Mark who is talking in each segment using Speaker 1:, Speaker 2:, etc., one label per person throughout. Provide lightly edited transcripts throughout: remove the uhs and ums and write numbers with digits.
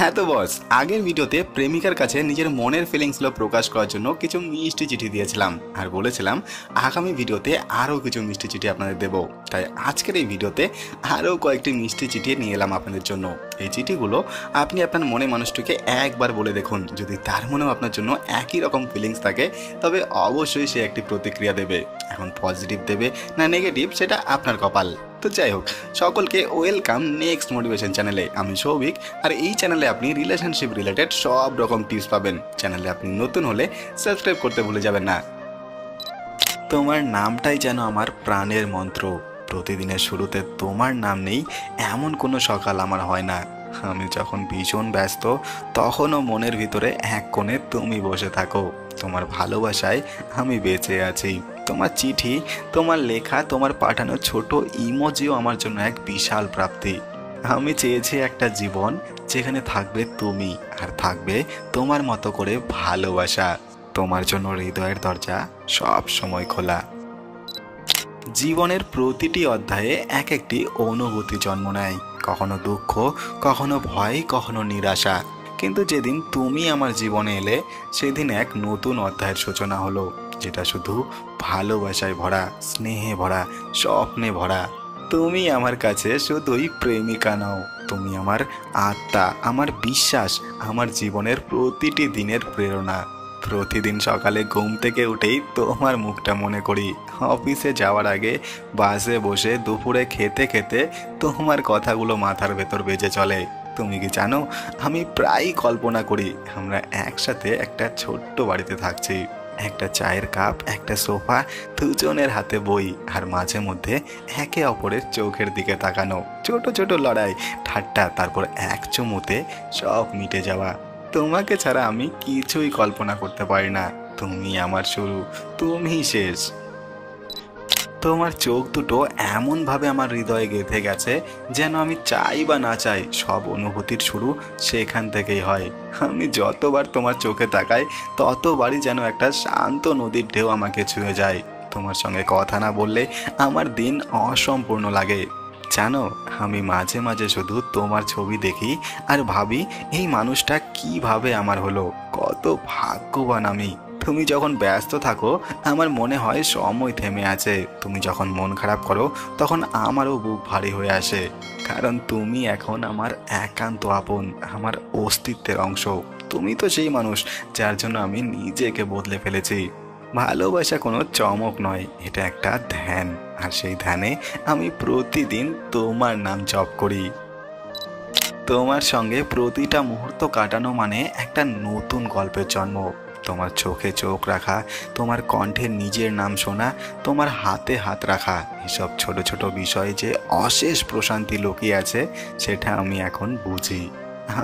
Speaker 1: হ্যাঁ তো বস, আগের ভিডিওতে প্রেমিকার কাছে নিজের মনের ফিলিংসগুলো প্রকাশ করার জন্য কিছু মিষ্টি চিঠি দিয়েছিলাম আর বলেছিলাম আগামী ভিডিওতে আরও কিছু মিষ্টি চিঠি আপনাদের দেবো। তাই আজকের এই ভিডিওতে আরও কয়েকটি মিষ্টি চিঠি নিয়ে এলাম আপনাদের জন্য। এই চিঠিগুলো আপনি আপনার মনে মানুষটিকে একবার বলে দেখুন, যদি তার মনেও আপনার জন্য একই রকম ফিলিংস থাকে তবে অবশ্যই সে একটি প্রতিক্রিয়া দেবে। এখন পজিটিভ দেবে না নেগেটিভ সেটা আপনার কপাল। তো যাই হোক, সকলকে ওয়েলকাম নেক্সট মোটিভেশন চ্যানেলে। আমি সৌভিক, আর এই চ্যানেলে আপনি রিলেশনশিপ রিলেটেড সব রকম টিপস পাবেন। চ্যানেলে আপনি নতুন হলে সাবস্ক্রাইব করতে ভুলে যাবেন না। তোমার নামটাই যেন আমার প্রাণের মন্ত্র, প্রতিদিনের শুরুতে তোমার নাম নেই এমন কোনো সকাল আমার হয় না। আমি যখন ভীষণ ব্যস্ত তখনও মনের ভিতরে এক কোণে তুমি বসে থাকো। তোমার ভালোবাসায় আমি বেঁচে আছি। তোমার চিঠি, তোমার লেখা, তোমার পাঠানো ছোট ইমোজিও আমার জন্য এক বিশাল প্রাপ্তি। আমি চেয়েছি একটা জীবন যেখানে থাকবে তুমি আর থাকবে তোমার মতো করে ভালোবাসা। তোমার জন্য হৃদয়ের দরজা সব সময় খোলা। জীবনের প্রতিটি অধ্যায়ে এক একটি অনুভূতি জন্ম নেয়, কখনো দুঃখ, কখনো ভয়, কখনো নিরাশা। কিন্তু যেদিন তুমি আমার জীবনে এলে সেদিন এক নতুন অধ্যায়ের সূচনা হলো, যেটা শুধু ভালোবাসায় ভরা, স্নেহে ভরা, স্বপ্নে ভরা। তুমি আমার কাছে শুধুই প্রেমিকা নও, তুমি আমার আত্মা, আমার বিশ্বাস, আমার জীবনের প্রতিটি দিনের প্রেরণা। প্রতিদিন সকালে ঘুম থেকে উঠেই তোমার মুখটা মনে করি। অফিসে যাওয়ার আগে বাসে বসে, দুপুরে খেতে খেতে তোমার কথাগুলো মাথার ভেতর বেজে চলে। তুমি কি জানো, আমি প্রায়ই কল্পনা করি আমরা একসাথে একটা ছোট্ট বাড়িতে থাকছি, একটা চায়ের কাপ, একটা সোফা, দুজনের হাতে বই, আর মাঝে মধ্যে একে অপরের চোখের দিকে তাকানো, ছোট ছোট লড়াই, ঠাট্টা, তারপর এক চুমুতে সব মিটে যাওয়া। তোমাকে ছাড়া আমি কিছুই কল্পনা করতে পারি না। তুমি আমার শুরু, তুমি শেষ। তোমার চোখ দুটো এমনভাবে আমার হৃদয়ে গেঁথে গেছে যেন আমি চাই বা না চাই সব অনুভূতির শুরু সেখান থেকেই হয়। আমি যতবার তোমার চোখে তাকাই ততবারই যেন একটা শান্ত নদীর ঢেউ আমাকে ছুঁয়ে যায়। তোমার সঙ্গে কথা না বললে আমার দিন অসম্পূর্ণ লাগে। জানো, আমি মাঝে মাঝে শুধু তোমার ছবি দেখি আর ভাবি এই মানুষটা কিভাবে আমার হলো, কত ভাগ্যবান আমি। তুমি যখন ব্যস্ত থাকো আমার মনে হয় সময় থেমে আছে। তুমি যখন মন খারাপ করো তখন আমারও বুক ভারী হয়ে আসে, কারণ তুমি এখন আমার একান্ত আপন, আমার অস্তিত্বের অংশ। তুমি তো সেই মানুষ যার জন্য আমি নিজেকে বদলে ফেলেছি। ভালোবাসা কোনো চমক নয়, এটা একটা ধ্যান, আর সেই ধ্যানে আমি প্রতিদিন তোমার নাম জপ করি। তোমার সঙ্গে প্রতিটা মুহূর্ত কাটানো মানে একটা নতুন গল্পের জন্ম। তোমার চোখে চোখ রাখা, তোমার কণ্ঠে নিজের নাম শোনা, তোমার হাতে হাত রাখা, এসব ছোট ছোট বিষয়ে যে অশেষ প্রশান্তি লুকিয়ে আছে সেটা আমি এখন বুঝি।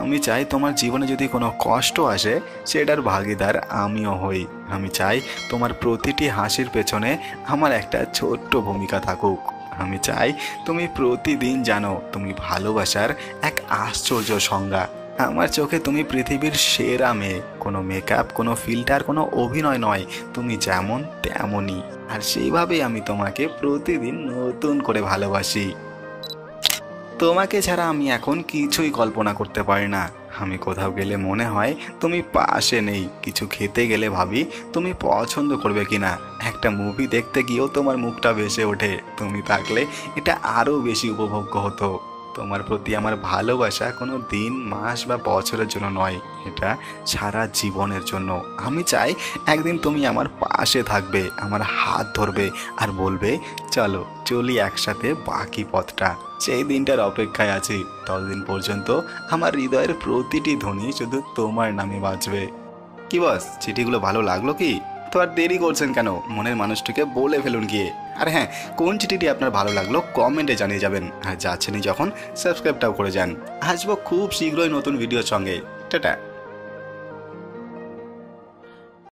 Speaker 1: আমি চাই তোমার জীবনে যদি কোনো কষ্ট আসে সেটার ভাগিদার আমিও হই। আমি চাই তোমার প্রতিটি হাসির পেছনে আমার একটা ছোট্ট ভূমিকা থাকুক। আমি চাই তুমি প্রতিদিন জানো তুমি ভালোবাসার এক আশ্চর্য সংজ্ঞা। আমার চোখে তুমি পৃথিবীর সেরা মেয়ে, কোনো মেকআপ, কোনো ফিল্টার, কোনো অভিনয় নয়, তুমি যেমন তেমনই। আর সেইভাবেই আমি তোমাকে প্রতিদিন নতুন করে ভালোবাসি। তোমাকে ছাড়া আমি এখন কিছুই কল্পনা করতে পারি না। আমি কোথাও গেলে মনে হয় তুমি পাশে নেই, কিছু খেতে গেলে ভাবি তুমি পছন্দ করবে কিনা, একটা মুভি দেখতে গিয়েও তোমার মুখটা ভেসে ওঠে। তুমি থাকলে এটা আরও বেশি উপভোগ্য হতো। তোমার প্রতি আমার ভালোবাসা কোনো দিন, মাস বা বছরের জন্য নয়, এটা সারা জীবনের জন্য। আমি চাই একদিন তুমি আমার পাশে থাকবে, আমার হাত ধরবে আর বলবে চলো চলি একসাথে বাকি পথটা। সেই দিনটার অপেক্ষায় আছি। ততদিন পর্যন্ত আমার হৃদয়ের প্রতিটি ধ্বনি শুধু তোমার নামে বাজবে। কি বস, চিঠিগুলো ভালো লাগলো কি? তো আর দেরি করছেন কেন? মনের মানুষটিকে বলে ফেলুন গিয়ে। আর হ্যাঁ, কোন চিঠিটি আপনার ভালো লাগলো কমেন্টে জানিয়ে যাবেন। আর যাচ্ছেনই যখন সাবস্ক্রাইবটাও করে যান। আসবো খুব শীঘ্রই নতুন ভিডিওর সঙ্গে। টাটা।